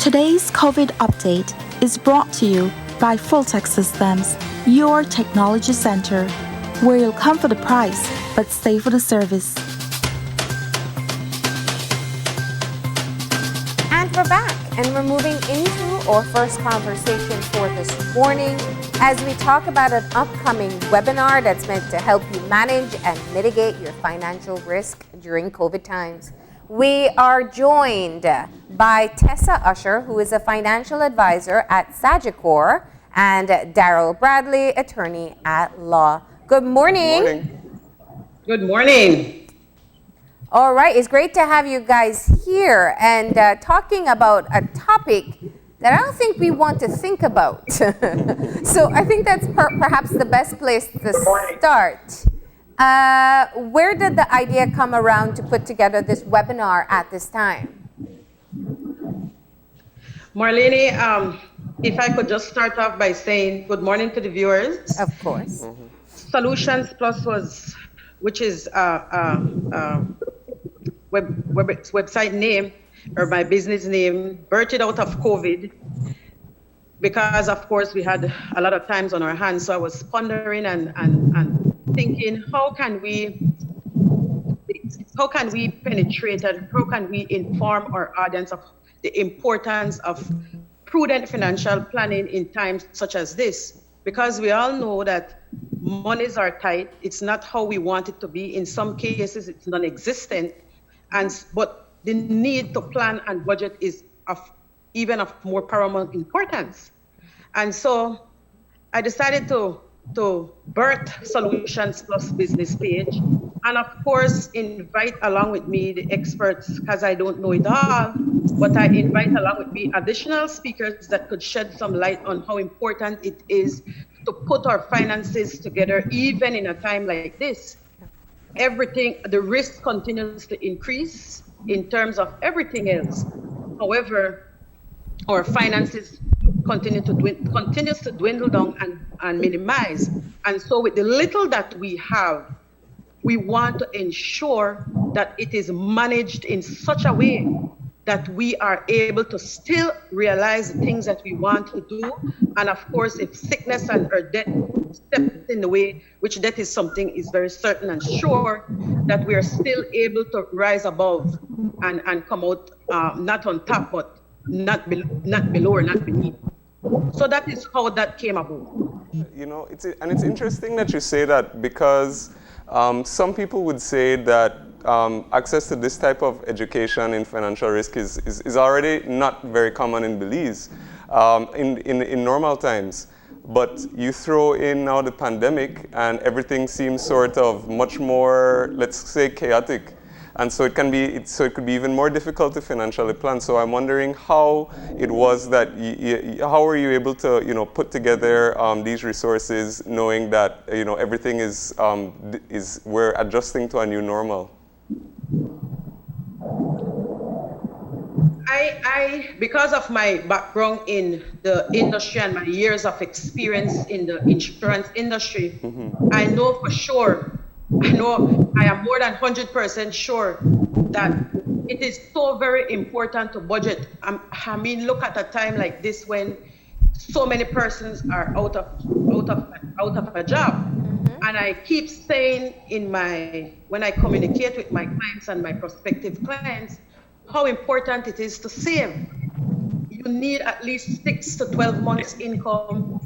Today's COVID update is brought to you by Fulltech Systems, your technology center, where you'll come for the price but stay for the service. And we're back, and we're moving into our first conversation for this morning as we talk about an upcoming webinar that's meant to help you manage and mitigate your financial risk during COVID times. We are joined by Tessa, Usher, who is a financial advisor at Sagicor, and Darrell Bradley, attorney at law. Good morning. Good morning. Good morning. All right, it's great to have you guys here and talking about a topic that I don't think we want to think about. So I think that's perhaps the best place to start. Where did the idea come around to put together this webinar at this time? Marlene, if I could just start off by saying good morning to the viewers. Of course. Solutions Plus which is website name or my business name, birthed out of COVID, because of course we had a lot of times on our hands. So I was pondering and thinking, how can we penetrate and how can we inform our audience of the importance of prudent financial planning in times such as this? Because we all know that monies are tight. It's not how we want it to be. In some cases, it's non-existent. But the need to plan and budget is even of more paramount importance. And so I decided to birth Solutions Plus business page, and of course invite along with me the experts, because I don't know it all, but I invite along with me additional speakers that could shed some light on how important it is to put our finances together even in a time like this. The risk continues to increase in terms of everything else. However, our finances continues to dwindle down and minimize. And so with the little that we have, we want to ensure that it is managed in such a way that we are able to still realize the things that we want to do. And of course, if sickness or death steps in the way, which death is something is very certain and sure, that we are still able to rise above and come out not on top, but not below or not beneath. So that is how that came about. You know, it's interesting that you say that, because some people would say that access to this type of education in financial risk is already not very common in Belize in normal times. But you throw in now the pandemic and everything seems sort of much more, let's say, chaotic. And so it could be even more difficult to financially plan. So I'm wondering how it was that how were you able to put together these resources, knowing that everything is we're adjusting to a new normal. Because of my background in the industry and my years of experience in the insurance industry, I know for sure. I am more than 100% sure that it is so very important to budget. I mean, look at a time like this when so many persons are out of a job. And I keep saying when I communicate with my clients and my prospective clients, how important it is to save. You need at least 6 to 12 months income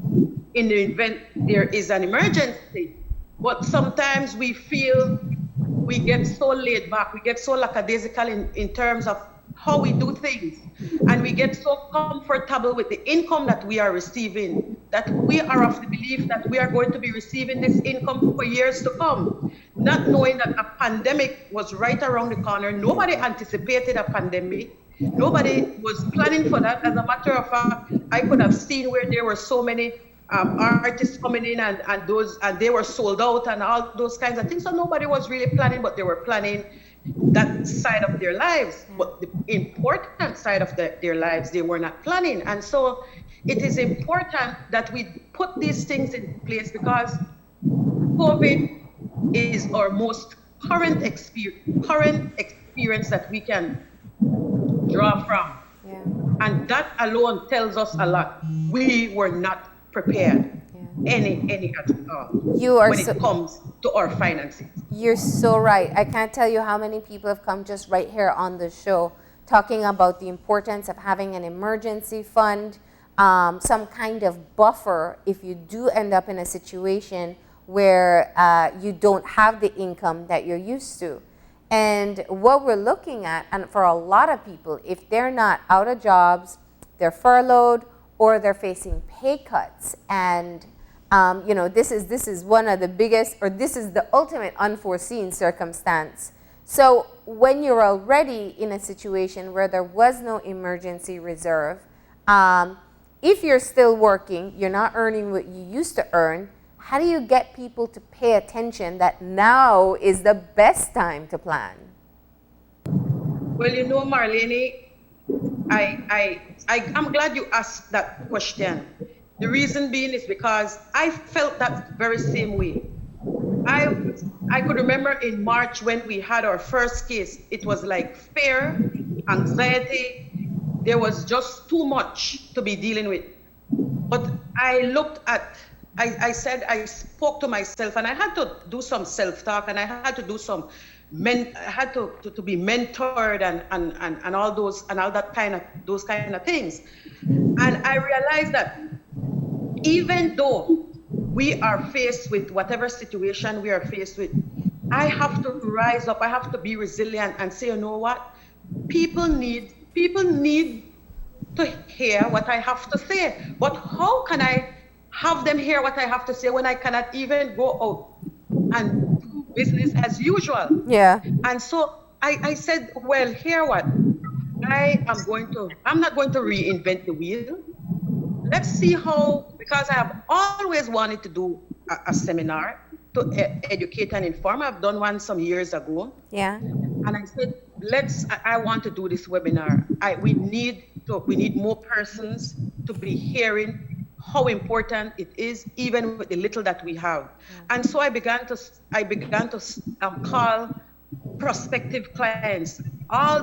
in the event there is an emergency. But sometimes we feel we get so laid back, we get so lackadaisical in terms of how we do things. And we get so comfortable with the income that we are receiving, that we are of the belief that we are going to be receiving this income for years to come, not knowing that a pandemic was right around the corner. Nobody anticipated a pandemic. Nobody was planning for that. As a matter of fact, I could have seen where there were so many artists coming in and they were sold out and all those kinds of things. So nobody was really planning, but they were planning that side of their lives. But the important side of their lives, they were not planning. And so it is important that we put these things in place, because COVID is our most current experience that we can draw from. Yeah. And that alone tells us a lot. We were not prepared any at all when it comes to our finances. You're so right. I can't tell you how many people have come just right here on the show talking about the importance of having an emergency fund, some kind of buffer if you do end up in a situation where you don't have the income that you're used to. And what we're looking at, and for a lot of people, if they're not out of jobs, they're furloughed, or they're facing pay cuts, and you know, this is one of the biggest, or this is the ultimate unforeseen circumstance. So when you're already in a situation where there was no emergency reserve, if you're still working, you're not earning what you used to earn, how do you get people to pay attention that now is the best time to plan? Well, you know, Marlene, I'm glad you asked that question. The reason being is because I felt that very same way. I could remember in March when we had our first case, it was like fear, anxiety. There was just too much to be dealing with. But I looked at, I said, I spoke to myself, and I had to do some self-talk, and I had to do some, I had to be mentored and all those, and all that those kind of things. And I realized that even though we are faced with whatever situation we are faced with, I have to rise up, I have to be resilient and say, you know what? People need to hear what I have to say. But how can I have them hear what I have to say when I cannot even go out and do business as usual? Yeah. And so I said, well, hear what? I'm not going to reinvent the wheel. Let's see how, because I have always wanted to do a seminar to educate and inform. I've done one some years ago. Yeah. And I said, I want to do this webinar. We need more persons to be hearing how important it is, even with the little that we have. And so I began to call prospective clients,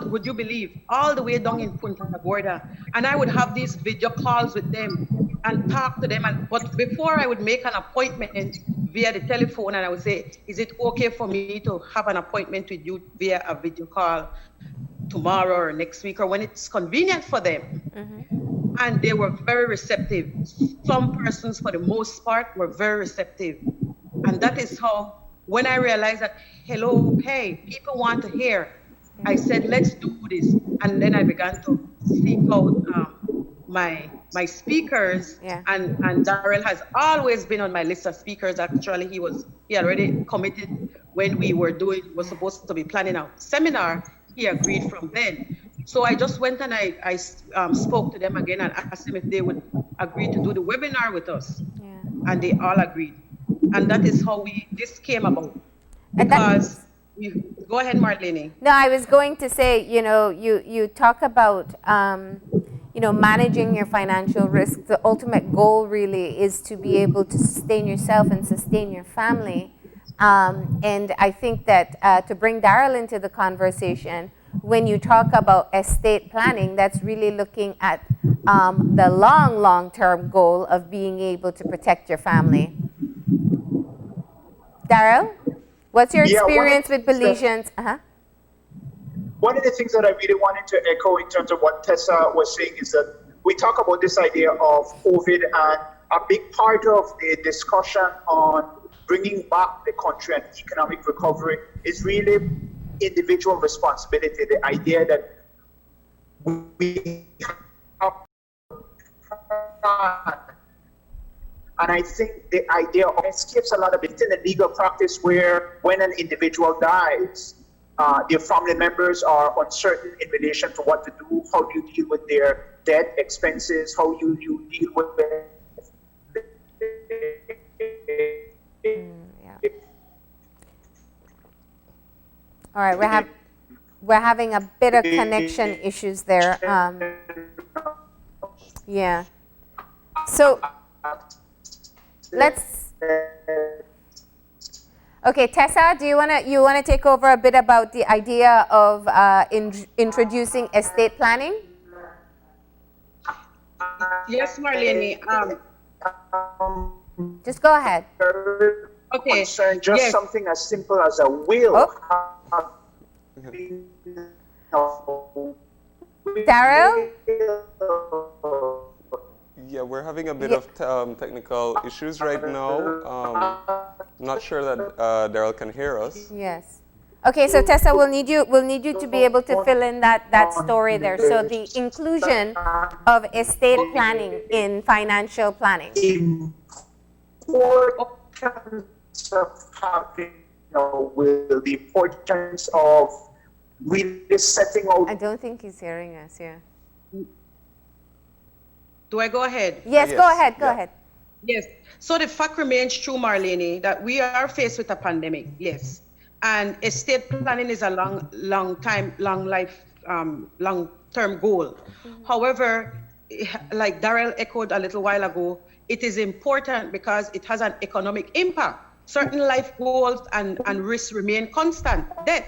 would you believe, all the way down in Punta Gorda. And I would have these video calls with them and talk to them. But before I would make an appointment via the telephone, and I would say, is it okay for me to have an appointment with you via a video call tomorrow or next week, or when it's convenient for them? Mm-hmm. And they were very receptive. Some persons, for the most part, were very receptive. And that is how, when I realized that, hey, people want to hear, I said, let's do this. And then I began to seek out my speakers. Yeah. And Darrell has always been on my list of speakers. Actually, he had already committed when we were supposed to be planning a seminar. He agreed from then. So I just went and I spoke to them again and asked them if they would agree to do the webinar with us. Yeah. And they all agreed. And that is how this came about. Because go ahead, Marlene. No, I was going to say, you talk about, managing your financial risk. The ultimate goal really is to be able to sustain yourself and sustain your family. And I think that to bring Darrell into the conversation, when you talk about estate planning, that's really looking at the long-term goal of being able to protect your family. Darrell, what's your experience with Belizeans? One of the things that I really wanted to echo in terms of what Tessa was saying is that we talk about this idea of COVID, and a big part of the discussion on bringing back the country and economic recovery is really individual responsibility. The idea that we have, and I think the idea of escapes a lot of it in the legal practice, where when an individual dies, their family members are uncertain in relation to what to do. How do you deal with their debt expenses? How do you deal with All right, we're having a bit of connection issues there. Yeah. So let's. Okay, Tessa, do you wanna take over a bit about the idea of introducing estate planning? Yes, Marlene. Just go ahead. Okay. Concern, just Yes. something as simple as a will. Darrell? Yeah, we're having a bit of technical issues right now. Not sure that Darrell can hear us. Yes. Okay, so Tessa, we'll need you to be able to fill in that story there. So the inclusion of estate planning in financial planning. Importance of having, will, the importance of really setting out. I don't think he's hearing us, yeah. Do I go ahead? Yes, Yes, go ahead, go yeah. ahead. Yes. So the fact remains true, Marlene, that we are faced with a pandemic. Yes. And estate planning is a long-term goal. However, like Darrell echoed a little while ago, it is important because it has an economic impact. Certain life goals and risks remain constant. Death,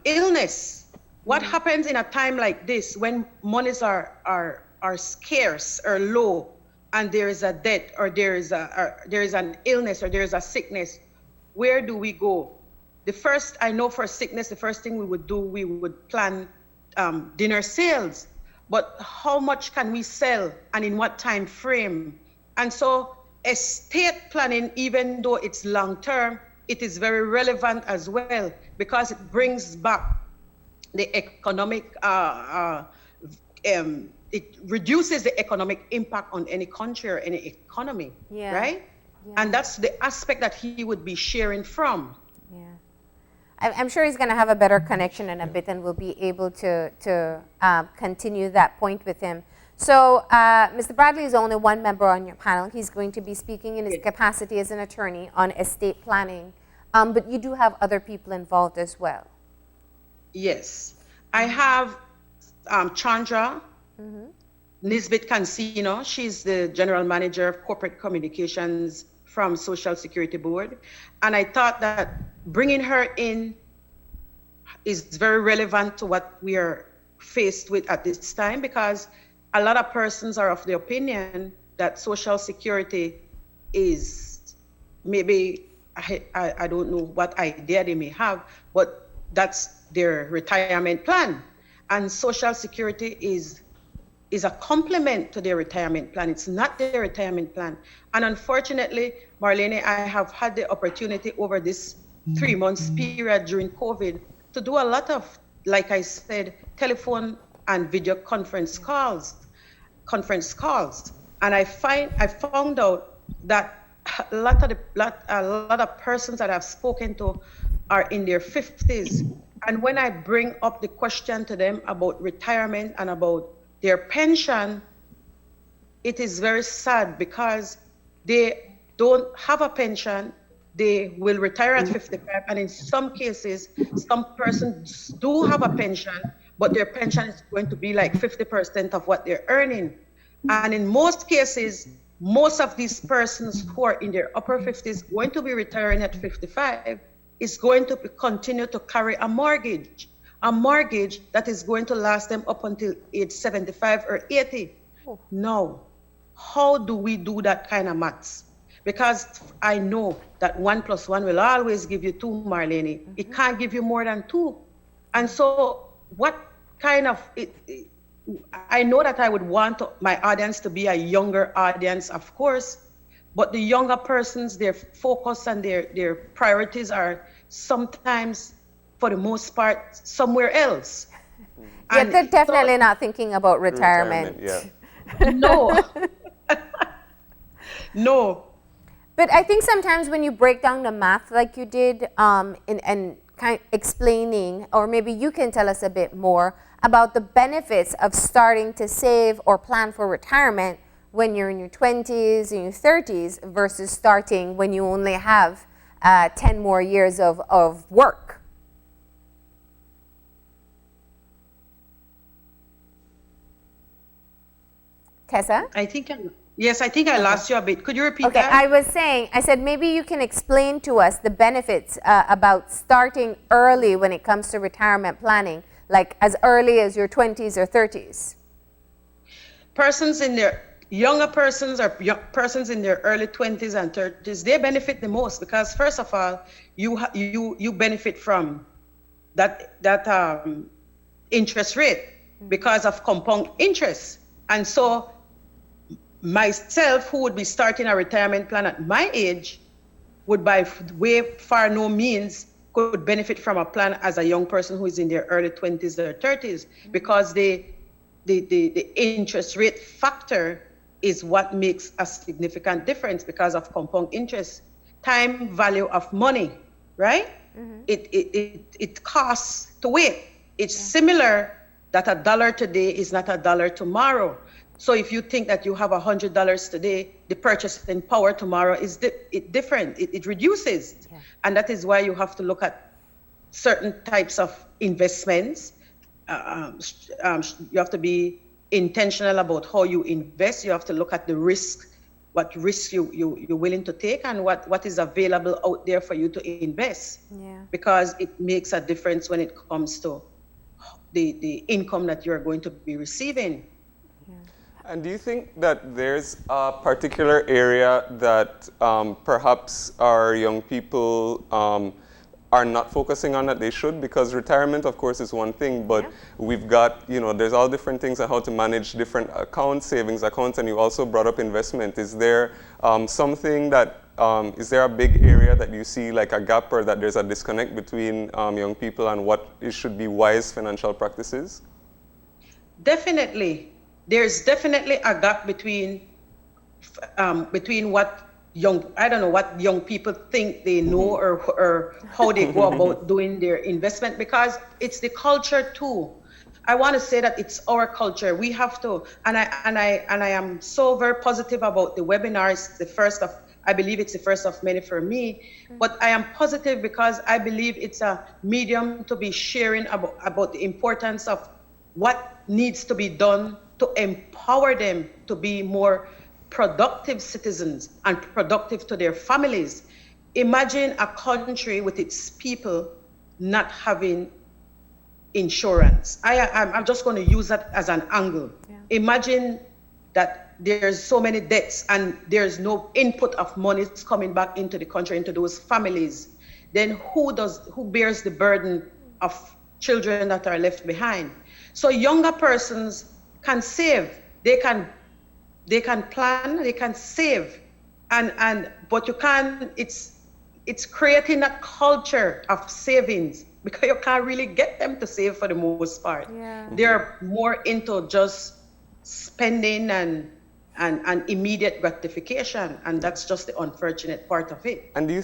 illness. What happens in a time like this when monies are scarce or low, and there is a death or there is an illness or there is a sickness? Where do we go? I know for sickness, the first thing we would do, we would plan dinner sales. But how much can we sell and in what time frame? And so estate planning, even though it's long term, it is very relevant as well because it brings back the economic, it reduces the economic impact on any country or any economy, right? Yeah. And that's the aspect that he would be sharing from. Yeah. I'm sure he's going to have a better connection in a bit and we'll be able to continue that point with him. So Mr. Bradley is only one member on your panel. He's going to be speaking in his capacity as an attorney on estate planning. But you do have other people involved as well. Yes. I have Chandra Nisbet Cancino. She's the General Manager of Corporate Communications from Social Security Board. And I thought that bringing her in is very relevant to what we are faced with at this time, because a lot of persons are of the opinion that Social Security is maybe, I don't know what idea they may have, but that's their retirement plan. And Social Security is a complement to their retirement plan. It's not their retirement plan. And unfortunately, Marlene, I have had the opportunity over this 3 months period during COVID to do a lot of, like I said, telephone and video conference calls. And I found out that a lot of persons that I've spoken to are in their 50s. And when I bring up the question to them about retirement and about their pension, it is very sad because they don't have a pension. They will retire at 55, and in some cases, some persons do have a pension, but their pension is going to be like 50% of what they're earning. And in most cases, most of these persons who are in their upper 50s going to be retiring at 55 is going to continue to carry a mortgage that is going to last them up until age 75 or 80. Now, how do we do that kind of maths? Because I know that 1 + 1 will always give you 2, Marlene. It can't give you more than 2. And so what kind of, I know that I would want my audience to be a younger audience, of course, but the younger persons, their focus and their priorities are sometimes, for the most part, somewhere else. Yeah, And they're definitely not thinking about retirement. Yeah. No. No. But I think sometimes when you break down the math like you did and kind of explaining, or maybe you can tell us a bit more about the benefits of starting to save or plan for retirement when you're in your 20s and your 30s versus starting when you only have 10 more years of work. Tessa? I think I lost you a bit. Could you repeat Okay, that? I said maybe you can explain to us the benefits about starting early when it comes to retirement planning like as early as your 20s or 30s? Persons in their younger persons or persons in their early 20s and 30s, they benefit the most because first of all, you benefit from that interest rate because of compound interest. And so myself, who would be starting a retirement plan at my age, would by way far no means could benefit from a plan as a young person who is in their early 20s or 30s because the interest rate factor is what makes a significant difference because of compound interest. Time value of money, right? It costs to wait. It's similar that $1 today is not $1 tomorrow. So if you think that you have $100 today, the purchasing power tomorrow is different. It reduces. Yeah. And that is why you have to look at certain types of investments. You have to be intentional about how you invest. You have to look at the risk, what risk you're willing to take and what is available out there for you to invest. Yeah. Because it makes a difference when it comes to the income that you're going to be receiving. And do you think that there's a particular area that perhaps our young people are not focusing on that they should? Because retirement, of course, is one thing, but we've got, there's all different things on how to manage different accounts, savings accounts, and you also brought up investment. Is there something that, is there a big area that you see like a gap or that there's a disconnect between young people and what should be wise financial practices? Definitely. There's definitely a gap between what young people think they know or how they go about doing their investment because it's the culture too. I want to say that it's our culture. We have to, and I am so very positive about the webinar. It's I believe it's the first of many for me, but I am positive because I believe it's a medium to be sharing about the importance of what needs to be done to empower them to be more productive citizens and productive to their families. Imagine a country with its people not having insurance. I'm just going to use that as an angle. Yeah. Imagine that there's so many debts and there's no input of money coming back into the country, into those families. Then who bears the burden of children that are left behind? So younger persons can save, they can plan, they can save, but you can't. It's creating a culture of savings because you can't really get them to save for the most part. Yeah. They're more into just spending and immediate gratification, and that's just the unfortunate part of it. And do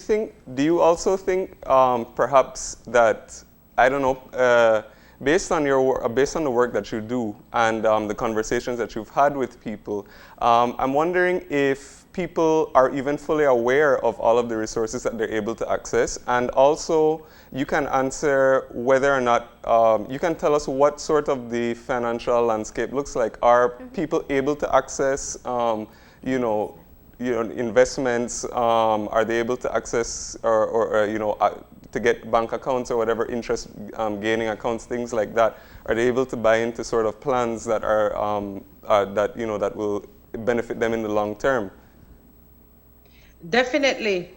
you also think perhaps that, I don't know, based on the work that you do and the conversations that you've had with people, I'm wondering if people are even fully aware of all of the resources that they're able to access, and also you can answer whether or not you can tell us what sort of the financial landscape looks like. Are people able to access, investments? Are they able to access or to get bank accounts or whatever interest gaining accounts, things like that? Are they able to buy into sort of plans that are that will benefit them in the long term? Definitely.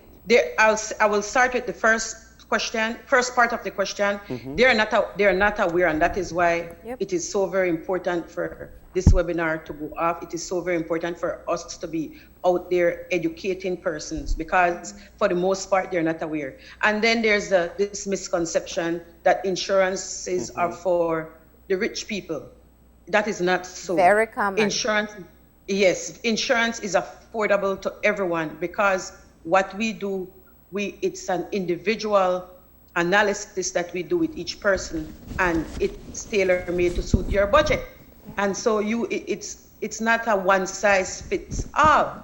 I will start with the first part of the question. They are not aware, and that is why it is so very important for this webinar to go off. It is so very important for us to be out there educating persons because for the most part they're not aware. And then there's this misconception that insurances are for the rich people. That is not so. Very common. Insurance is affordable to everyone because what we do, it's an individual analysis that we do with each person, and it's tailor-made to suit your budget. And so it's not a one size fits all.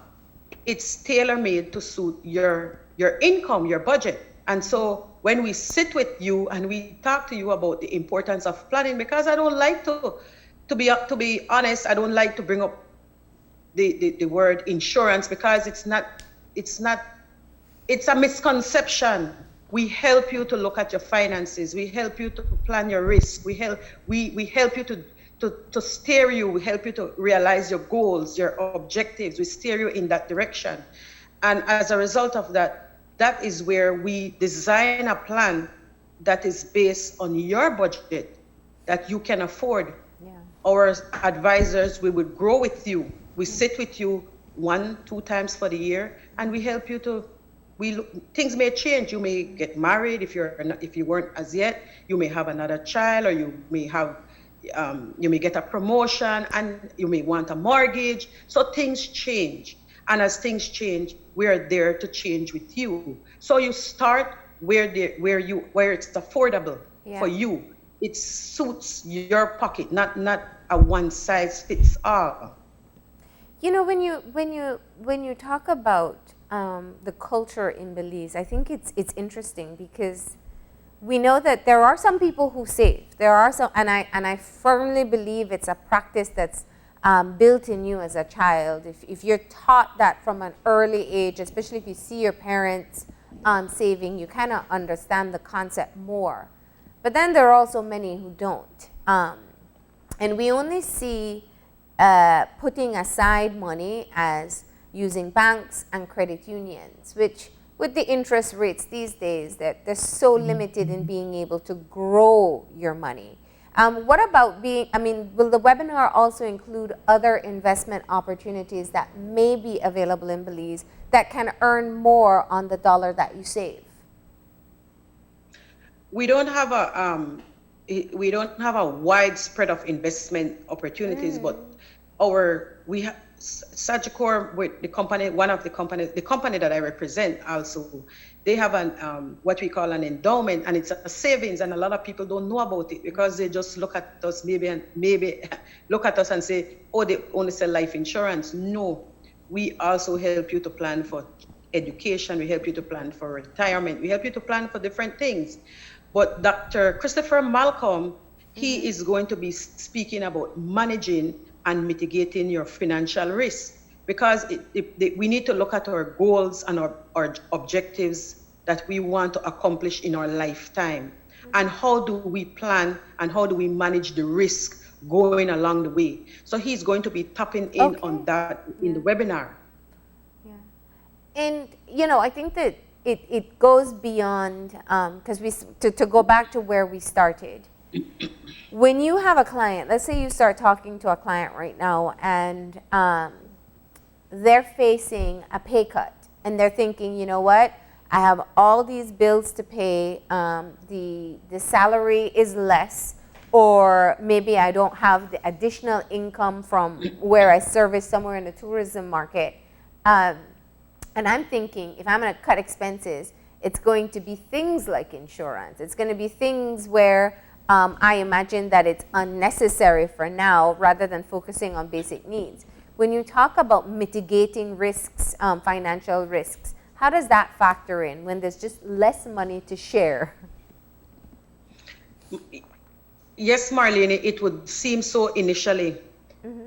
It's tailor-made to suit your income, your budget. And so when we sit with you and we talk to you about the importance of planning, because I don't like to be honest, I don't like to bring up the word insurance because it's a misconception We help you to look at your finances. We help you to plan your risk. We help you to steer you. We help you to realize your goals, your objectives. We steer you in that direction. And as a result of that, that is where we design a plan that is based on your budget that you can afford. Yeah. Our advisors, we would grow with you. We sit with you 1-2 times for the year, and we help you to. Things may change. You may get married if you weren't as yet. You may have another child, or you may get a promotion, and you may want a mortgage. So things change, and as things change, we are there to change with you. So you start where it's affordable for you. It suits your pocket, not a one size fits all. You know, when you talk about the culture in Belize, I think it's interesting because we know that there are some people who save. There are some, and I firmly believe it's a practice that's built in you as a child. If you're taught that from an early age, especially if you see your parents saving, you kind of understand the concept more. But then there are also many who don't, and we only see putting aside money as using banks and credit unions, which with the interest rates these days, that they're so limited in being able to grow your money. What about will the webinar also include other investment opportunities that may be available in Belize that can earn more on the dollar that you save? We don't have a widespread of investment opportunities, but we have Sagicor, with the company that I represent also, they have what we call an endowment, and it's a savings, and a lot of people don't know about it because they just look at us maybe look at us and say, oh, they only sell life insurance. No, we also help you to plan for education. We help you to plan for retirement. We help you to plan for different things. But Dr. Christopher Malcolm, he is going to be speaking about managing and mitigating your financial risk, because we need to look at our goals and our objectives that we want to accomplish in our lifetime, and how do we plan and how do we manage the risk going along the way. So he's going to be tapping in on that in the webinar. Yeah, and I think that it goes beyond, because to go back to where we started. When you have a client, let's say you start talking to a client right now, and they're facing a pay cut, and they're thinking, you know what, I have all these bills to pay, the salary is less, or maybe I don't have the additional income from where I service somewhere in the tourism market. And I'm thinking, if I'm going to cut expenses, it's going to be things like insurance. It's going to be things where I imagine that it's unnecessary for now rather than focusing on basic needs. When you talk about mitigating risks, financial risks, how does that factor in when there's just less money to share? Yes, Marlene, it would seem so initially.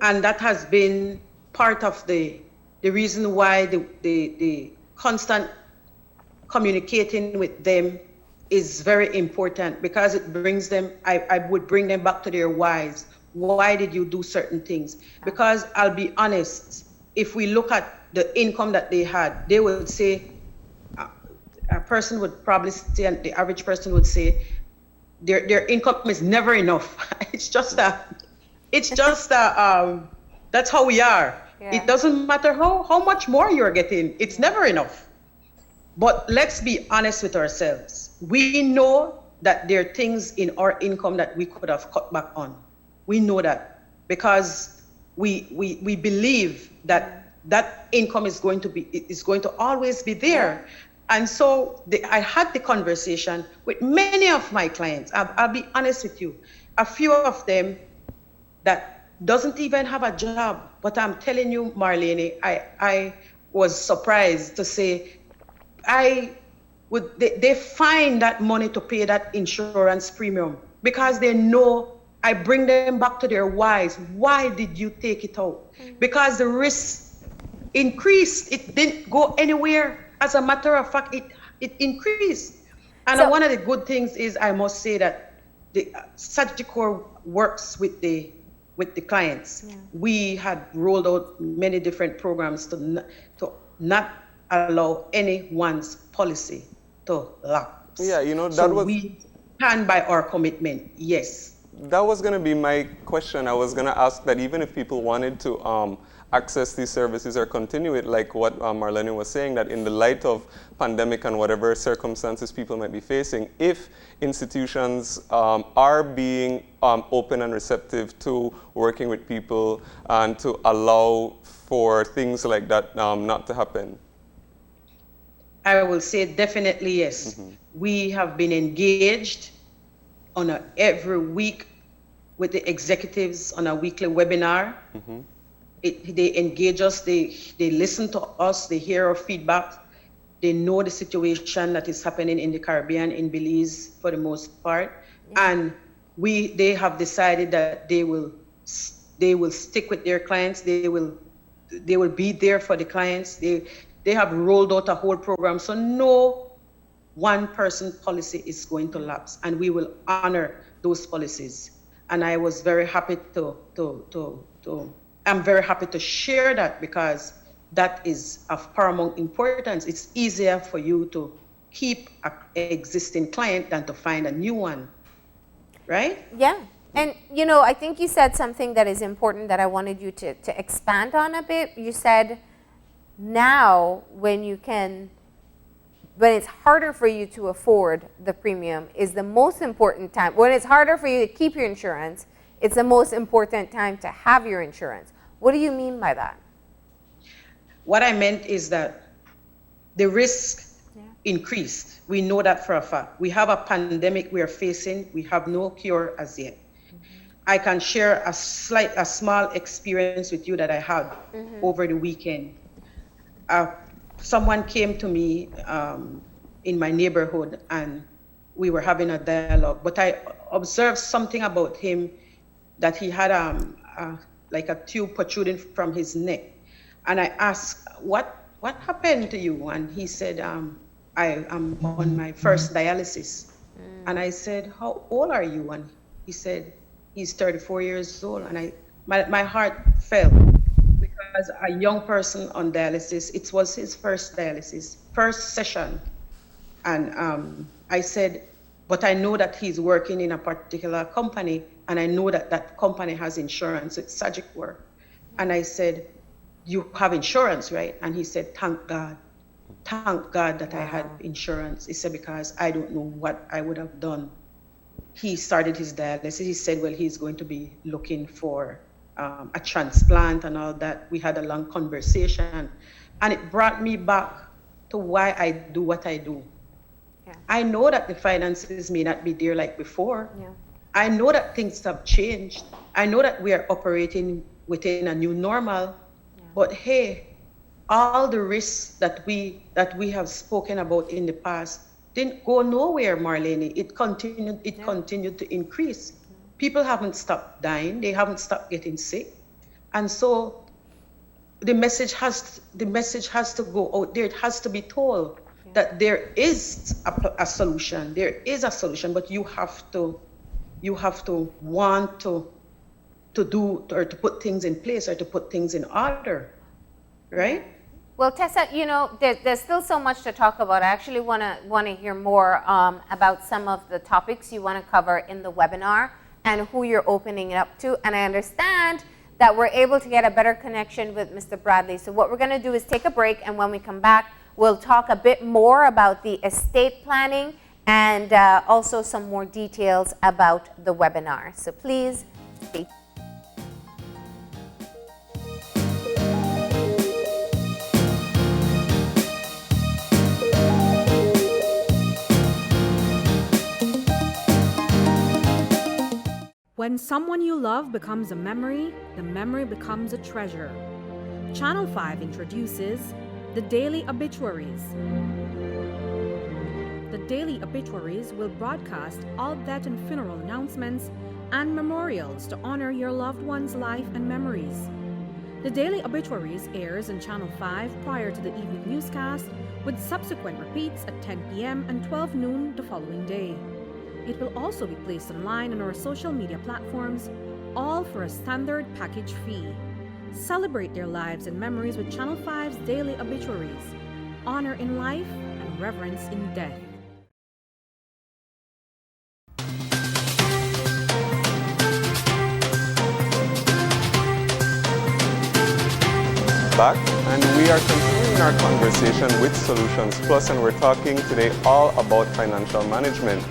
And that has been part of the reason why the constant communicating with them is very important, because it brings them, I would bring them back to their whys. Why did you do certain things? Because I'll be honest, if we look at the income that they had, they would say, a person would probably say, and the average person would say, their income is never enough. It's just that's how we are. Yeah. It doesn't matter how much more you're getting, it's never enough. But let's be honest with ourselves. We know that there are things in our income that we could have cut back on. We know that because we believe that that income is going to always be there. And so I had the conversation with many of my clients. I'll be honest with you. A few of them that doesn't even have a job. But I'm telling you, Marlene, I was surprised to say, they find that money to pay that insurance premium because they know I bring them back to their whys. Why did you take it out? Because the risk increased. It didn't go anywhere. As a matter of fact, it increased. And So- one of the good things is, I must say that the Sagicor works with the clients. We had rolled out many different programs to not allow anyone's policy to lapse. Yeah, that so was... we stand by our commitment, yes. That was going to be my question. I was going to ask that even if people wanted to access these services or continue it, like what Marlene was saying, that in the light of pandemic and whatever circumstances people might be facing, if institutions are being open and receptive to working with people and to allow for things like that not to happen. I will say definitely yes. We have been engaged every week with the executives on a weekly webinar. They engage us, they listen to us, they hear our feedback, they know the situation that is happening in the Caribbean, in Belize for the most part, and they have decided that they will stick with their clients, they will be there for the clients. They have rolled out a whole program, so no one person policy is going to lapse, and we will honor those policies. And I was very happy I'm very happy to share that, because that is of paramount importance. It's easier for you to keep an existing client than to find a new one, right? Yeah. And, I think you said something that is important that I wanted you to expand on a bit. You said now when it's harder for you to afford the premium is the most important time. When it's harder for you to keep your insurance, it's the most important time to have your insurance. What do you mean by that? What I meant is that the risk increased. We know that for a fact. We have a pandemic we are facing. We have no cure as yet. I can share a small experience with you that I had over the weekend. Someone came to me in my neighborhood, and we were having a dialogue, but I observed something about him, that he had like a tube protruding from his neck. And I asked, what happened to you? And he said, I am on my first dialysis. And I said, how old are you? And he said, he's 34 years old. And my heart fell, because a young person on dialysis, it was his first dialysis, first session. And I said, but I know that he's working in a particular company, and I know that company has insurance, it's Sagicor. And I said, you have insurance, right? And he said, thank God that I had insurance. He said, because I don't know what I would have done. He started his dialysis. He said, well, he's going to be looking for a transplant and all that. We had a long conversation, and it brought me back to why I do what I do. Yeah. I know that the finances may not be there like before. Yeah. I know that things have changed. I know that we are operating within a new normal. Yeah. But hey, all the risks that we have spoken about in the past didn't go nowhere, Marlene. It continued to increase. People haven't stopped dying. They haven't stopped getting sick. And so the message has to go out there. It has to be told that there is a solution. There is a solution, but you have to want to do, or to put things in place, or to put things in order, right? Well, Tessa, there's still so much to talk about. I actually want to hear more about some of the topics you want to cover in the webinar and who you're opening it up to. And I understand that we're able to get a better connection with Mr. Bradley. So what we're going to do is take a break, and when we come back, we'll talk a bit more about the estate planning and also some more details about the webinar. So please stay tuned. When someone you love becomes a memory, the memory becomes a treasure. Channel 5 introduces the Daily Obituaries. The Daily Obituaries will broadcast all death and funeral announcements and memorials to honor your loved one's life and memories. The Daily Obituaries airs on Channel 5 prior to the evening newscast, with subsequent repeats at 10 p.m. and 12 noon the following day. It will also be placed online on our social media platforms, all for a standard package fee. Celebrate their lives and memories with Channel 5's daily obituaries. Honor in life and reverence in death. Back, and we are continuing our conversation with Solutions Plus, and we're talking today all about financial management.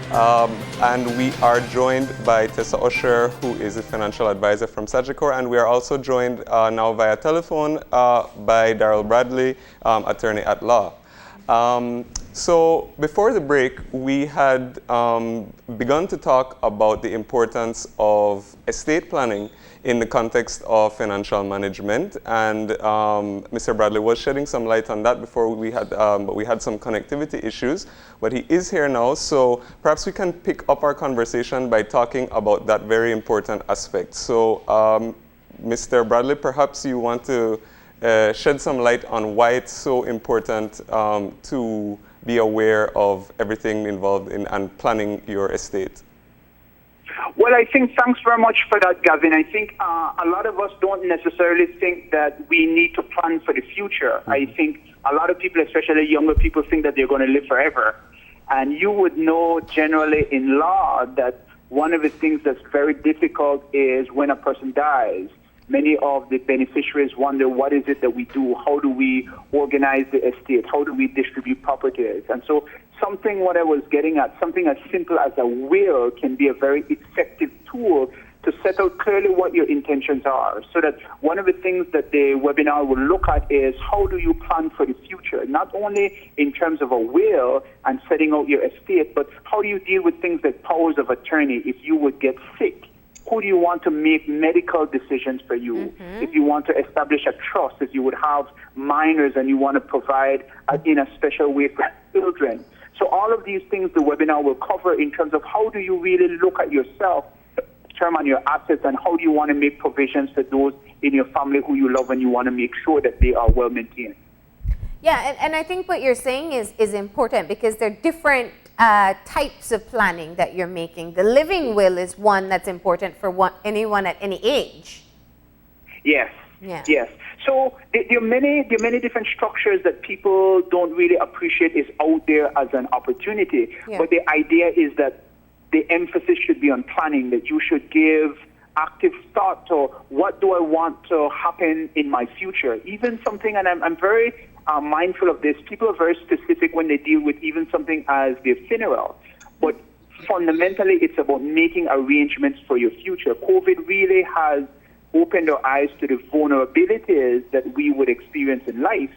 And we are joined by Tessa Usher, who is a financial advisor from Sagicor, and we are also joined now via telephone by Darrell Bradley, attorney at law. So before the break, we had begun to talk about the importance of estate planning in the context of financial management, and Mr. Bradley was shedding some light on that before we had, but we had some connectivity issues. But he is here now, so perhaps we can pick up our conversation by talking about that very important aspect. So, Mr. Bradley, perhaps you want to shed some light on why it's so important to be aware of everything involved in and planning your estate. Well, I think thanks very much for that, Gavin. I think a lot of us don't necessarily think that we need to plan for the future. I think a lot of people, especially younger people, think that they're going to live forever. And you would know generally in law that one of the things that's very difficult is when a person dies, many of the beneficiaries wonder, what is it that we do? How do we organize the estate? How do we distribute properties? And so what I was getting at, something as simple as a will can be a very effective tool to set out clearly what your intentions are. So that one of the things that the webinar will look at is how do you plan for the future, not only in terms of a will and setting out your estate, but how do you deal with things like powers of attorney if you would get sick? Who do you want to make medical decisions for you? If you want to establish a trust, if you would have minors and you want to provide in a special way for children. So all of these things the webinar will cover in terms of how do you really look at yourself, determine your assets, and how do you want to make provisions for those in your family who you love and you want to make sure that they are well maintained. Yeah, and I think what you're saying is important because there are different types of planning that you're making. The living will is one that's important for anyone at any age. Yes. Yeah. Yes. So there are many different structures that people don't really appreciate is out there as an opportunity. Yeah. But the idea is that the emphasis should be on planning, that you should give active thought to what do I want to happen in my future. Even something, and I'm very mindful of this, people are very specific when they deal with even something as their funeral. But fundamentally, it's about making arrangements for your future. COVID really has opened our eyes to the vulnerabilities that we would experience in life,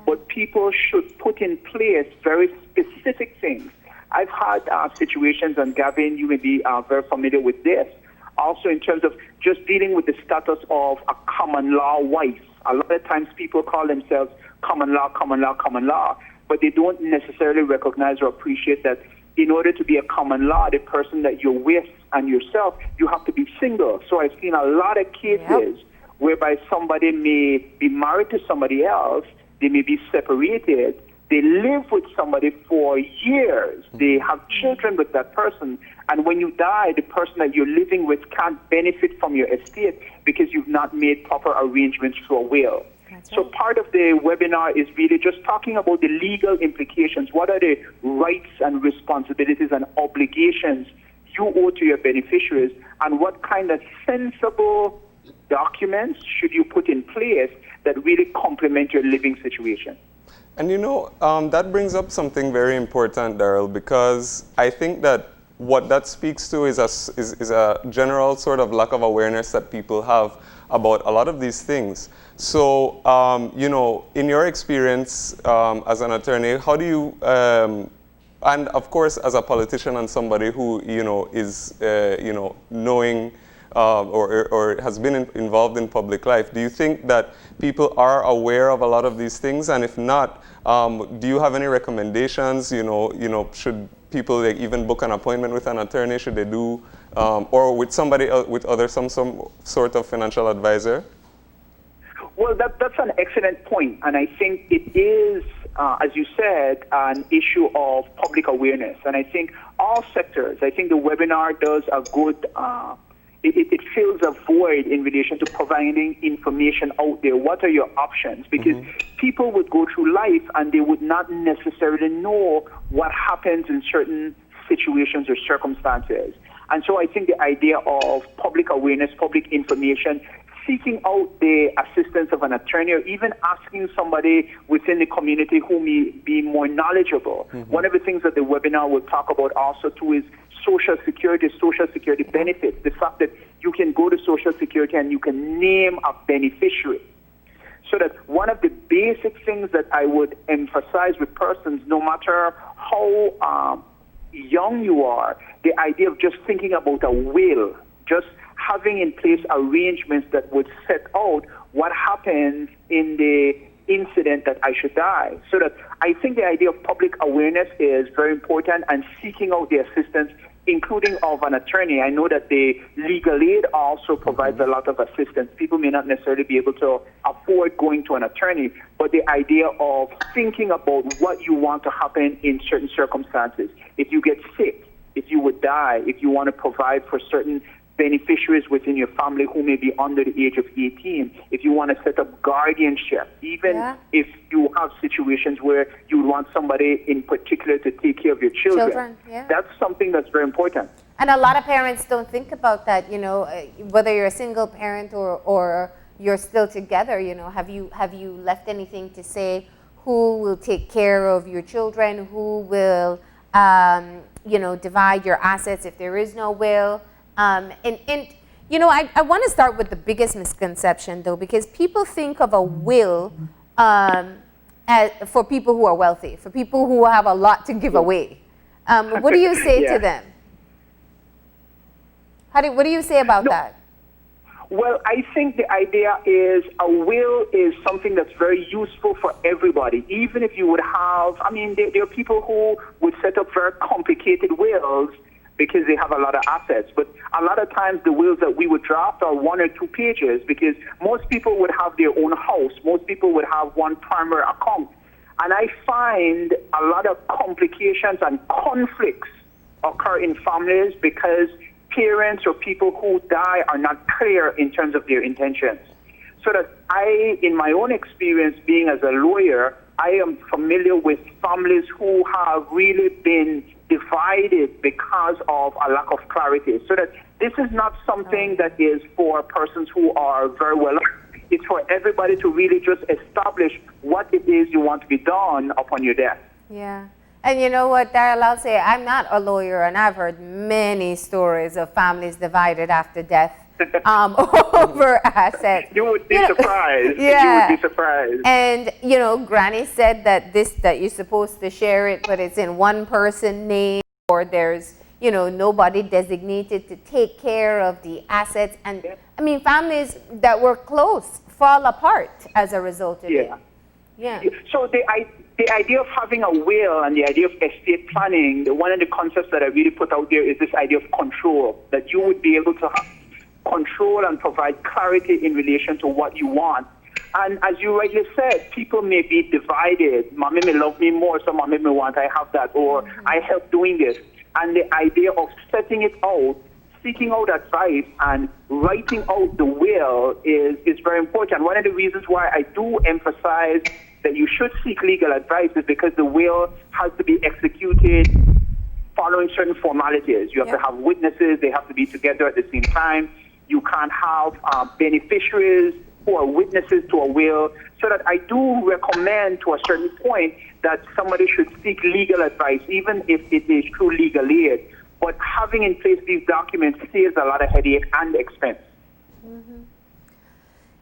but people should put in place very specific things. I've had situations, and Gavin, you may be very familiar with this, also in terms of just dealing with the status of a common law wife. A lot of times people call themselves common law, but they don't necessarily recognize or appreciate that in order to be a common law, the person that you're with and yourself, you have to be single. So I've seen a lot of cases whereby somebody may be married to somebody else, they may be separated, they live with somebody for years, they have children with that person, and when you die, the person that you're living with can't benefit from your estate because you've not made proper arrangements through a will. So part of the webinar is really just talking about the legal implications. What are the rights and responsibilities and obligations you owe to your beneficiaries, and what kind of sensible documents should you put in place that really complement your living situation? And you know, that brings up something very important, Darrell, because I think that what that speaks to is a general sort of lack of awareness that people have about a lot of these things. So, you know, in your experience as an attorney, how do you, and of course as a politician and somebody who, you know, is, you know, knowing or has been involved in public life, do you think that people are aware of a lot of these things? And if not, do you have any recommendations? You know, should people like even book an appointment with an attorney? Should they do, or with somebody else, with some sort of financial advisor? Well, that's an excellent point, and I think it is, as you said, an issue of public awareness. And I think all sectors, I think the webinar does a good, it fills a void in relation to providing information out there. What are your options? Because people would go through life and they would not necessarily know what happens in certain situations or circumstances. And so I think the idea of public awareness, public information, seeking out the assistance of an attorney, or even asking somebody within the community who may be more knowledgeable. One of the things that the webinar will talk about also too is social security benefits. The fact that you can go to Social Security and you can name a beneficiary. So that one of the basic things that I would emphasize with persons, no matter how young you are, the idea of just thinking about a will, just having in place arrangements that would set out what happens in the incident that I should die. So that I think the idea of public awareness is very important, and seeking out the assistance, including of an attorney. I know that the legal aid also provides a lot of assistance. People may not necessarily be able to afford going to an attorney, but the idea of thinking about what you want to happen in certain circumstances. If you get sick, if you would die, if you want to provide for certain beneficiaries within your family who may be under the age of 18, if you want to set up guardianship, even if you have situations where you would want somebody in particular to take care of your children. That's something that's very important. And a lot of parents don't think about that, you know, whether you're a single parent or you're still together, you know, have you left anything to say who will take care of your children, who will, you know, divide your assets if there is no will. And you know, I want to start with the biggest misconception, though, because people think of a will as, for people who are wealthy, for people who have a lot to give away. What do you say to them? What do you say about that? Well, I think the idea is a will is something that's very useful for everybody. Even if you would have, I mean, there are people who would set up very complicated wills because they have a lot of assets. But a lot of times the wills that we would draft are 1 or 2 pages, because most people would have their own house. Most people would have one primary account. And I find a lot of complications and conflicts occur in families because parents or people who die are not clear in terms of their intentions. So that I, in my own experience being as a lawyer, I am familiar with families who have really been divided because of a lack of clarity. So that this is not something that is for persons who are very well off. It's for everybody to really just establish what it is you want to be done upon your death. Yeah. And you know what, Darrell, I'll say, I'm not a lawyer, and I've heard many stories of families divided after death over assets. You would be surprised. Yeah. You would be surprised. And, you know, Granny said that that you're supposed to share it, but it's in one person's name, or there's, you know, nobody designated to take care of the assets. And, I mean, families that were close fall apart as a result of it. Yeah. So the idea of having a will and the idea of estate planning, one of the concepts that I really put out there is this idea of control, that you would be able to have control and provide clarity in relation to what you want. And as you rightly said, people may be divided. Mommy may love me more, so mommy may want I have that, or I help doing this. And the idea of setting it out, seeking out advice and writing out the will is very important. One of the reasons why I do emphasize that you should seek legal advice is because the will has to be executed following certain formalities. You have to have witnesses, they have to be together at the same time. You can't have beneficiaries who are witnesses to a will. So that I do recommend to a certain point that somebody should seek legal advice, even if it is through legal aid. But having in place these documents saves a lot of headache and expense.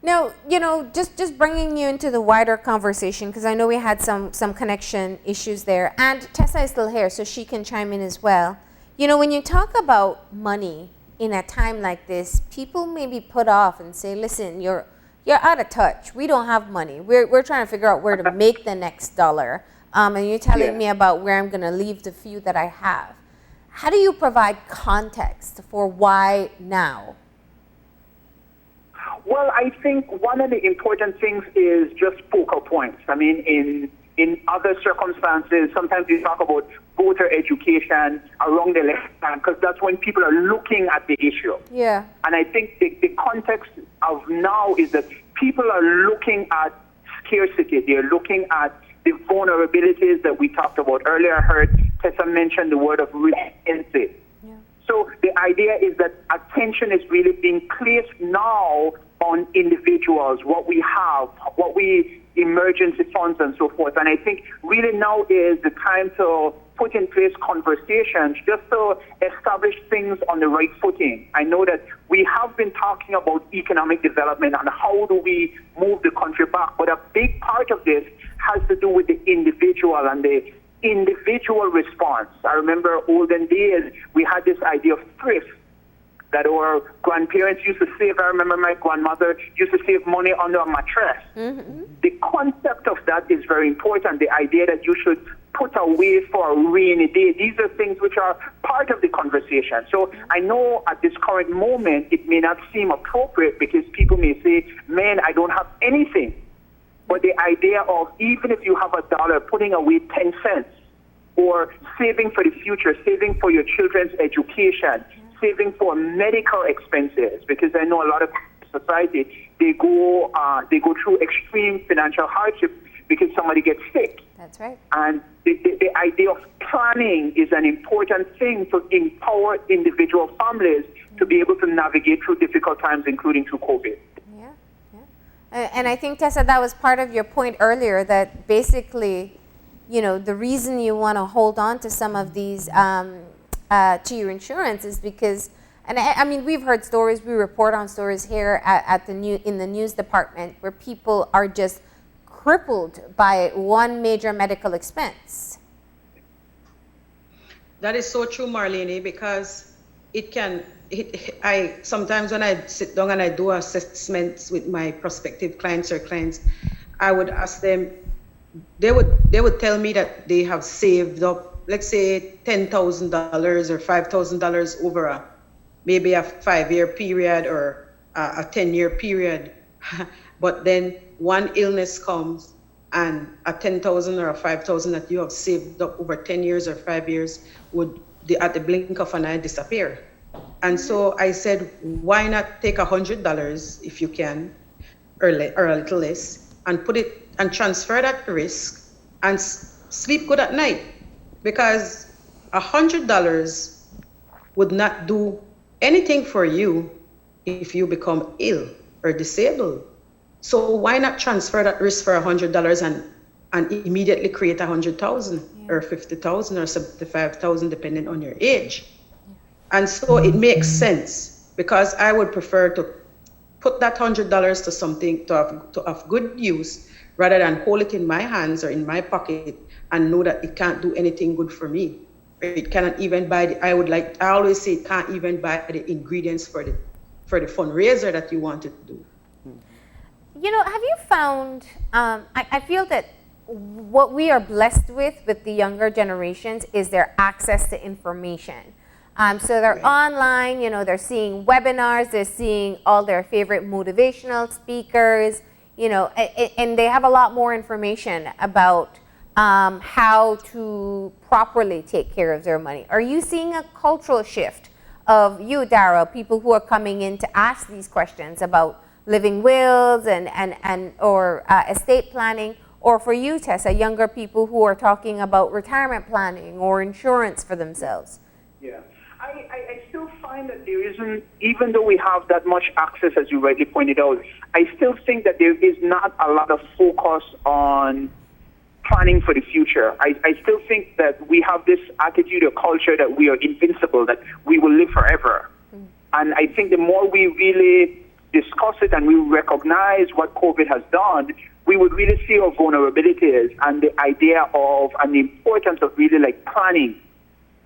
Now, you know, just bringing you into the wider conversation, because I know we had some connection issues there, and Tessa is still here, so she can chime in as well. You know, when you talk about money in a time like this, people may be put off and say, listen, you're out of touch. We don't have money. We're trying to figure out where to make the next dollar. And you're telling me about where I'm going to leave the few that I have. How do you provide context for why now? Well, Well, I think one of the important things is just focal points. I mean, in other circumstances, sometimes we talk about voter education around the election because that's when people are looking at the issue. Yeah. And I think the context of now is that people are looking at scarcity. They're looking at the vulnerabilities that we talked about earlier. I heard Tessa mention the word of resiliency. Yeah. So the idea is that attention is really being placed now on individuals, what we have, what we emergency funds and so forth. And I think really now is the time to put in place conversations just to establish things on the right footing. I know that we have been talking about economic development and how do we move the country back, but a big part of this has to do with the individual and the individual response. I remember olden days, we had this idea of thrift that our grandparents used to save. I remember my grandmother used to save money under a mattress. Mm-hmm. The concept of that is very important, the idea that you should put away for a rainy day. These are things which are part of the conversation. So I know at this current moment, it may not seem appropriate because people may say, man, I don't have anything. But the idea of even if you have $1, putting away 10 cents or saving for the future, saving for your children's education, saving for medical expenses, because I know a lot of society, they go through extreme financial hardship because somebody gets sick. That's right. And the idea of planning is an important thing to empower individual families to be able to navigate through difficult times, including through COVID. Yeah, yeah. And I think, Tessa, that was part of your point earlier, that basically, you know, the reason you want to hold on to some of these to your insurance is because, and I mean, we've heard stories, we report on stories here in the news department where people are just crippled by one major medical expense. That is so true, Marlene, because I sometimes when I sit down and I do assessments with my prospective clients or clients, I would ask them, they would tell me that they have saved up, let's say $10,000 or $5,000 over maybe a 5-year period or a 10-year period. But then one illness comes and a $10,000 or a $5,000 that you have saved up over 10 years or 5 years would, at the blink of an eye, disappear. And so I said, why not take $100 if you can, or a little less, and put it and transfer that risk and sleep good at night. Because $100 would not do anything for you if you become ill or disabled. So why not transfer that risk for $100 and immediately create 100,000 or 50,000 or 75,000 depending on your age? And so it makes sense, because I would prefer to put that $100 to something to have good use rather than hold it in my hands or in my pocket and know that it can't do anything good for me. It cannot even buy I always say it can't even buy the ingredients for the fundraiser that you want to do. You know, have you found, I feel that what we are blessed with the younger generations is their access to information. So they're online, you know, they're seeing webinars, they're seeing all their favorite motivational speakers, you know, and they have a lot more information about how to properly take care of their money. Are you seeing a cultural shift of you, Darrell, people who are coming in to ask these questions about living wills or estate planning, or for you, Tessa, younger people who are talking about retirement planning or insurance for themselves? Yeah. I still find that there isn't, even though we have that much access, as you rightly pointed out, I still think that there is not a lot of focus on planning for the future. I still think that we have this attitude or culture that we are invincible, that we will live forever. And I think the more we really discuss it and we recognize what COVID has done, we would really see our vulnerabilities and the idea of and the importance of really like planning.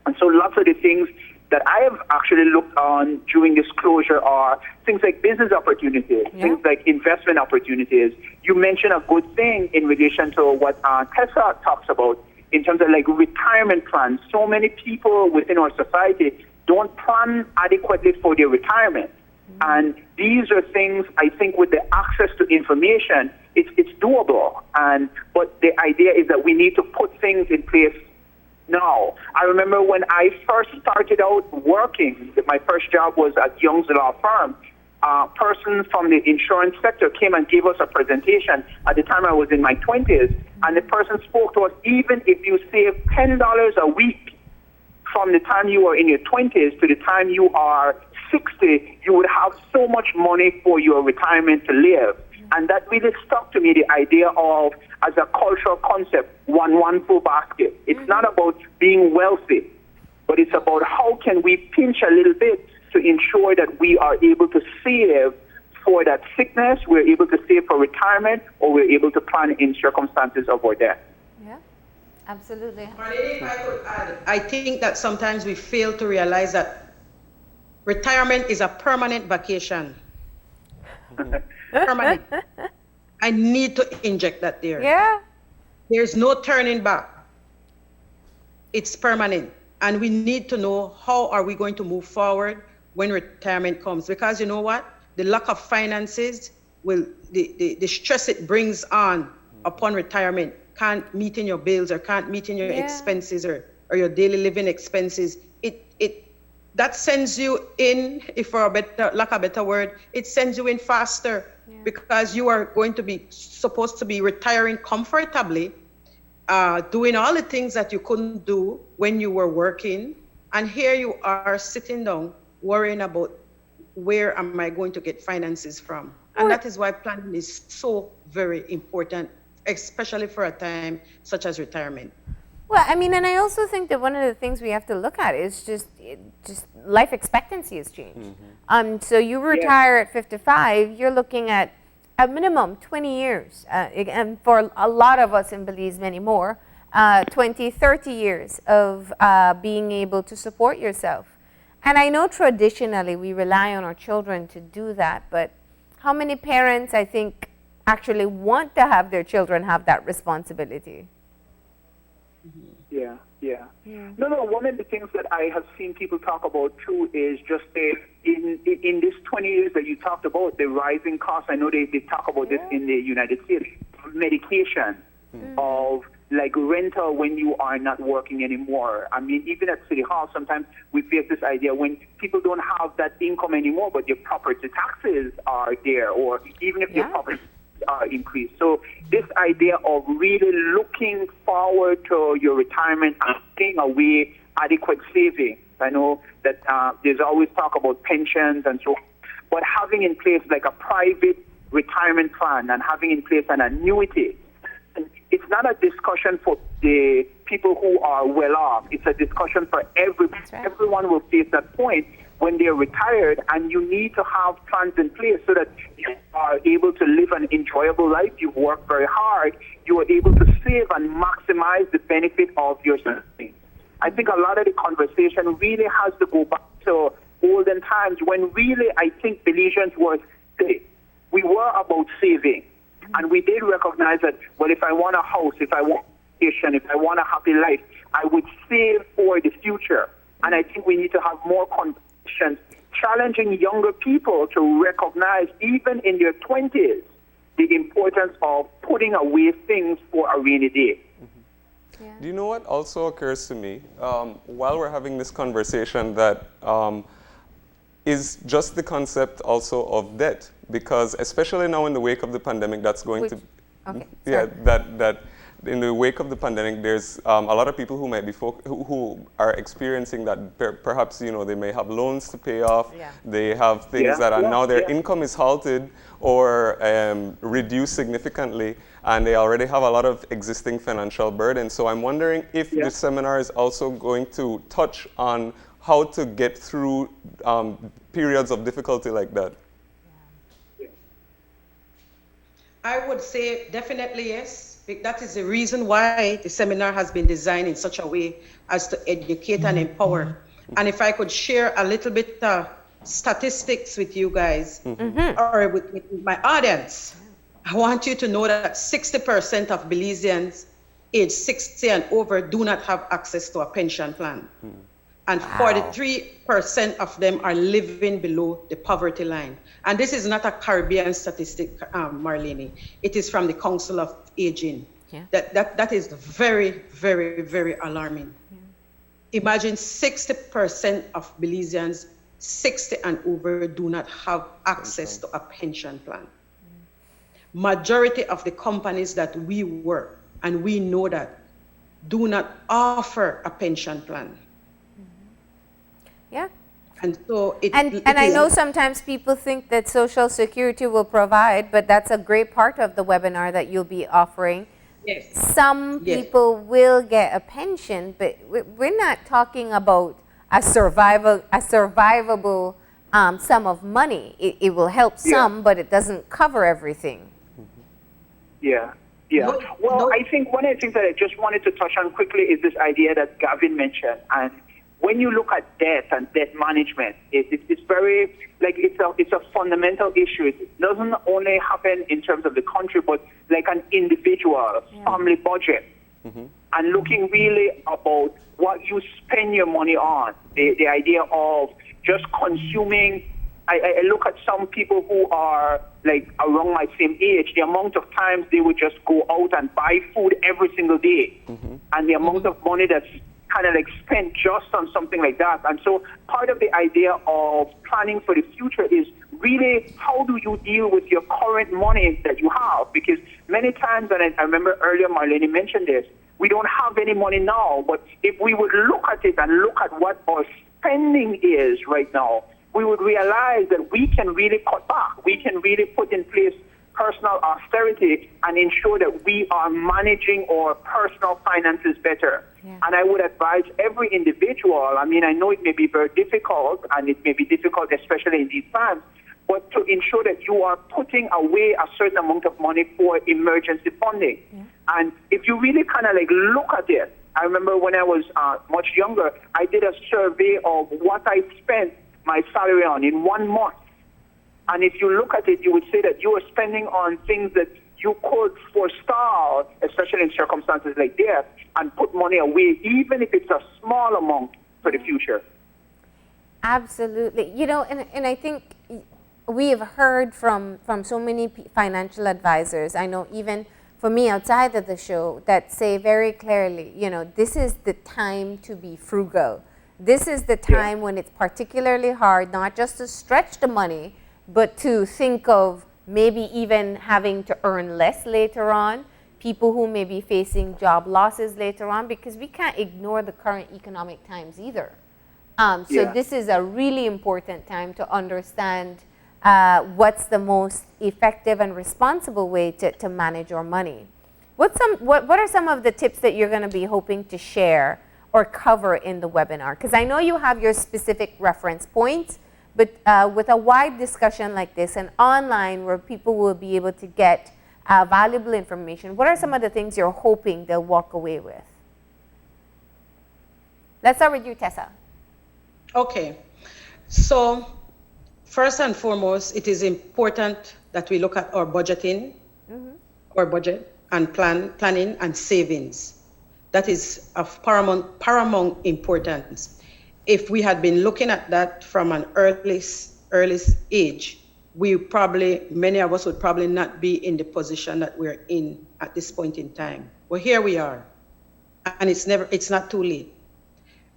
And so lots of the things that I have actually looked on during this closure are things like business opportunities, things like investment opportunities. You mentioned a good thing in relation to what Tessa talks about in terms of like retirement plans. So many people within our society don't plan adequately for their retirement. And these are things, I think, with the access to information, it's doable. But the idea is that we need to put things in place now. I remember when I first started out working, my first job was at Young's Law Firm. A person from the insurance sector came and gave us a presentation. At the time I was in my 20s, and the person spoke to us, even if you save $10 a week from the time you are in your 20s to the time you are 60, you would have so much money for your retirement to live. And that really stuck to me, the idea of, as a cultural concept, one full basket. It's not about being wealthy, but it's about how can we pinch a little bit to ensure that we are able to save for that sickness, we're able to save for retirement, or we're able to plan in circumstances of our death. Yeah, absolutely. Marlene, if I could add, I think that sometimes we fail to realize that retirement is a permanent vacation. Permanent. I need to inject that there. Yeah. There's no turning back. It's permanent. And we need to know how are we going to move forward when retirement comes. Because you know what? The lack of finances will, the stress it brings on upon retirement, can't meet in your bills or can't meet in your expenses or your daily living expenses. That sends you in, if for a better, lack of a better word, it sends you in faster because you are going to be supposed to be retiring comfortably, doing all the things that you couldn't do when you were working. And here you are sitting down, worrying about where am I going to get finances from? And that is why planning is so very important, especially for a time such as retirement. Well, I mean, and I also think that one of the things we have to look at is just life expectancy has changed. So you retire at 55, you're looking at a minimum 20 years, and for a lot of us in Belize, many more, 20, 30 years of being able to support yourself. And I know traditionally we rely on our children to do that, but how many parents, I think, actually want to have their children have that responsibility? Yeah. No, one of the things that I have seen people talk about too is just in this 20 years that you talked about, the rising costs. I know they talk about this in the United States, medication, of like rental when you are not working anymore. I mean, even at City Hall, sometimes we face this idea when people don't have that income anymore, but your property taxes are there, or even if your property increase. So this idea of really looking forward to your retirement and taking away adequate savings. I know that there's always talk about pensions and so on, but having in place like a private retirement plan and having in place an annuity, it's not a discussion for the people who are well off. It's a discussion for everyone. Right. Everyone will face that point when they're retired, and you need to have plans in place so that you are able to live an enjoyable life. You've worked very hard. You are able to save and maximize the benefit of your savings. I think a lot of the conversation really has to go back to olden times when really I think Belizeans were safe. We were about saving. And we did recognize that, well, if I want a house, if I want a vacation, if I want a happy life, I would save for the future. And I think we need to have more conversations challenging younger people to recognize, even in their 20s, the importance of putting away things for a rainy day. Yeah. Do you know what also occurs to me while we're having this conversation that is just the concept also of debt, because especially now in the wake of the pandemic, that's going to, that in the wake of the pandemic, there's a lot of people who might be who are experiencing that. Perhaps they may have loans to pay off. Yeah. They have things that are now their income is halted or reduced significantly, and they already have a lot of existing financial burden. So I'm wondering if this seminar is also going to touch on how to get through periods of difficulty like that. I would say definitely yes. That is the reason why the seminar has been designed in such a way as to educate and empower. And if I could share a little bit statistics with you guys or with my audience, I want you to know that 60% of Belizeans aged 60 and over do not have access to a pension plan. and 43% of them are living below the poverty line. And this is not a Caribbean statistic, Marlene. It is from the Council of Aging. Yeah. That is very, very, very alarming. Yeah. Imagine 60% of Belizeans 60 and over do not have access to a pension plan. Majority of the companies that we work, and we know that, do not offer a pension plan. Yeah. And so I know sometimes people think that Social Security will provide, but that's a great part of the webinar that you'll be offering. Yes. Some people will get a pension, but we're not talking about a survivable sum of money. It will help some, but it doesn't cover everything. Yeah. Yeah. Well, I think one of the things that I just wanted to touch on quickly is this idea that Gavin mentioned. And when you look at debt and debt management, it's very, like, it's a fundamental issue. It doesn't only happen in terms of the country, but like an individual family budget. And looking really about what you spend your money on, the idea of just consuming. I look at some people who are like around my same age, the amount of times they would just go out and buy food every single day, and the amount of money that's kind of like spent just on something like that. And so part of the idea of planning for the future is really, how do you deal with your current money that you have? Because many times, and I remember earlier Marlene mentioned this, we don't have any money now, but if we would look at it and look at what our spending is right now, we would realize that we can really cut back. We can really put in place personal austerity and ensure that we are managing our personal finances better. Yeah. And I would advise every individual, I mean, I know it may be very difficult, and it may be difficult especially in these times, but to ensure that you are putting away a certain amount of money for emergency funding. Yeah. And if you really kind of like look at it, I remember when I was much younger, I did a survey of what I spent my salary on in 1 month. And if you look at it, you would say that you are spending on things that you could forestall, especially in circumstances like this, and put money away, even if it's a small amount for the future. Absolutely. You know, and I think we have heard from so many financial advisors, I know even for me outside of the show, that say very clearly, you know, this is the time to be frugal. This is the time when it's particularly hard, not just to stretch the money, but to think of maybe even having to earn less later on, people who may be facing job losses later on, because we can't ignore the current economic times either. So this is a really important time to understand what's the most effective and responsible way to manage your money. What are some of the tips that you're going to be hoping to share or cover in the webinar? Because I know you have your specific reference points, but with a wide discussion like this and online where people will be able to get valuable information, what are some of the things you're hoping they'll walk away with? Let's start with you, Tessa. Okay. So first and foremost, it is important that we look at our budgeting, our budget, and planning and savings. That is of paramount importance. If we had been looking at that from an early age, many of us would probably not be in the position that we're in at this point in time. Well, here we are, and it's not too late.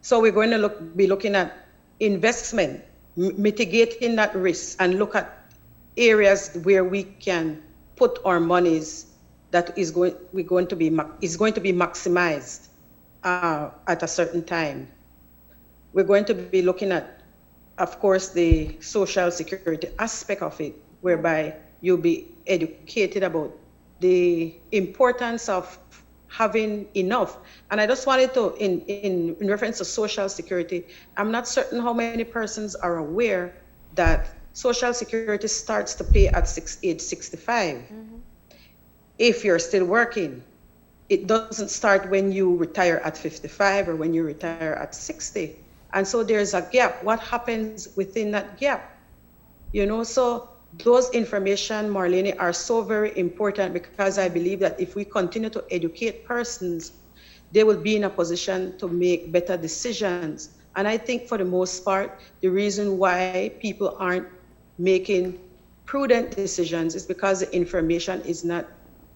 So we're going to be looking at investment, mitigating that risk, and look at areas where we can put our monies that is going to be maximized at a certain time. We're going to be looking at, of course, the Social Security aspect of it, whereby you'll be educated about the importance of having enough. And I just wanted to, in reference to Social Security, I'm not certain how many persons are aware that Social Security starts to pay at age 65. If you're still working. It doesn't start when you retire at 55 or when you retire at 60. And so there's a gap. What happens within that gap? You know, so those information, Marlene, are so very important, because I believe that if we continue to educate persons, they will be in a position to make better decisions And I think for the most part, the reason why people aren't making prudent decisions is because the information is not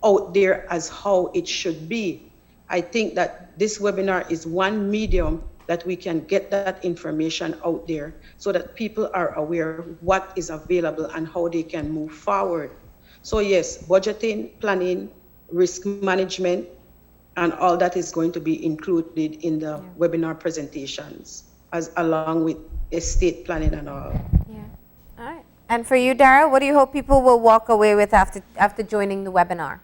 out there as how it should be. I think that this webinar is one medium that we can get that information out there so that people are aware what is available and how they can move forward. So yes, budgeting, planning, risk management, and all that is going to be included in the webinar presentations, as along with estate planning and all. Yeah. All right. And for you, Darrell, what do you hope people will walk away with after joining the webinar?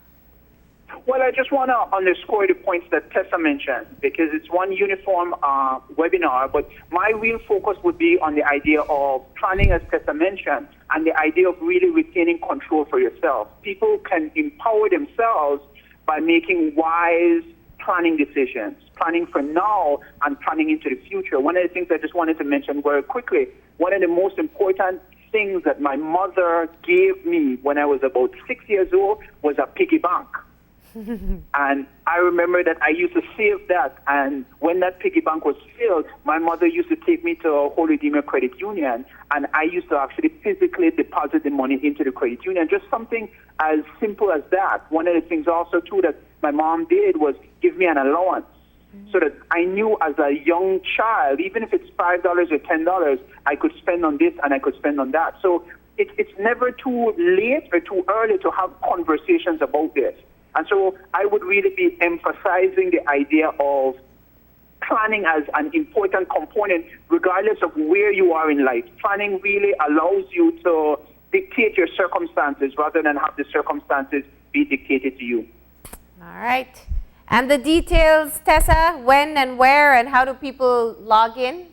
Well, I just want to underscore the points that Tessa mentioned, because it's one uniform webinar, but my real focus would be on the idea of planning, as Tessa mentioned, and the idea of really retaining control for yourself. People can empower themselves by making wise planning decisions, planning for now and planning into the future. One of the things I just wanted to mention very quickly, one of the most important things that my mother gave me when I was about 6 years old was a piggy bank. And I remember that I used to save that, and when that piggy bank was filled, my mother used to take me to a Holy Redeemer Credit Union, and I used to actually physically deposit the money into the credit union, just something as simple as that. One of the things also, too, that my mom did was give me an allowance, so that I knew as a young child, even if it's $5 or $10, I could spend on this and I could spend on that. So it's never too late or too early to have conversations about this. And so I would really be emphasizing the idea of planning as an important component, regardless of where you are in life. Planning really allows you to dictate your circumstances rather than have the circumstances be dictated to you. All right. And the details, Tessa, when and where and how do people log in?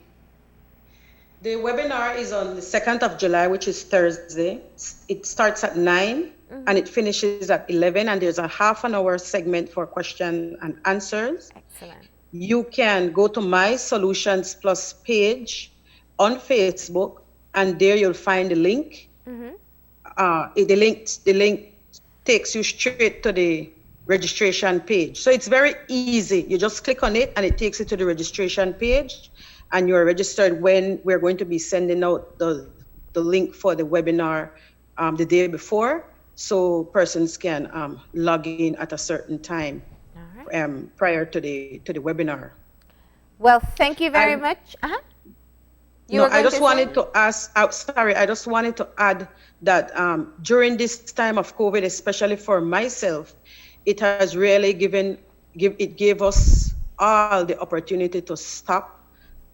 The webinar is on the 2nd of July, which is Thursday. It starts at 9 and it finishes at 11, and there's a half an hour segment for question and answers. Excellent. You can go to My Solutions Plus page on Facebook, and there you'll find the link. The link takes you straight to the registration page. So it's very easy. You just click on it and it takes you to the registration page, and you're registered when we're going to be sending out the link for the webinar the day before, so persons can log in at a certain time prior to the webinar. Well, thank you very much. I just wanted to add that during this time of COVID, especially for myself, it has really gave us all the opportunity to stop,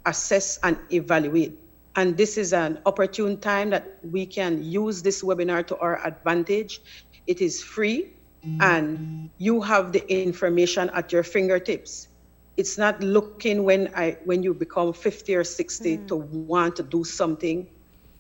assess, and evaluate. And this is an opportune time that we can use this webinar to our advantage. It is free, and you have the information at your fingertips. It's not looking when you become 50 or 60 to want to do something,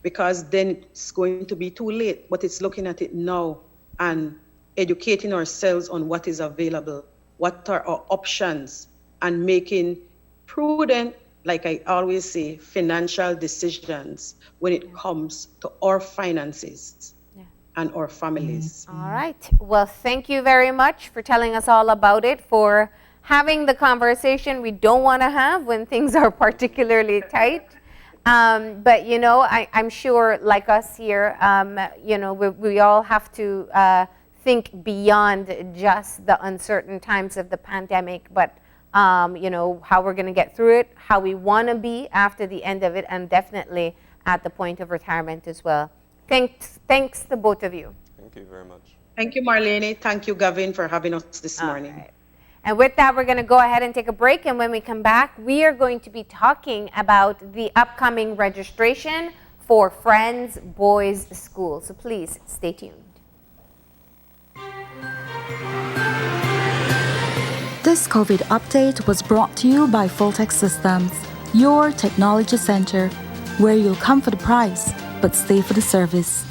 because then it's going to be too late. But it's looking at it now and educating ourselves on what is available, what are our options, and making prudent, like I always say, financial decisions when it comes to our finances and our families. All right. Well, thank you very much for telling us all about it, for having the conversation we don't want to have when things are particularly tight. But, you know, I'm sure, like us here, you know, we all have to think beyond just the uncertain times of the pandemic, but you know, how we're going to get through it, how we want to be after the end of it, and definitely at the point of retirement as well. Thanks to both of you. Thank you very much. Thank you, Marlene. Thank you, Gavin, for having us this morning. Right. And with that, we're going to go ahead and take a break. And when we come back, we are going to be talking about the upcoming registration for Friends Boys School. So please stay tuned. This COVID update was brought to you by Fulltech Systems, your technology center, where you'll come for the price, but stay for the service.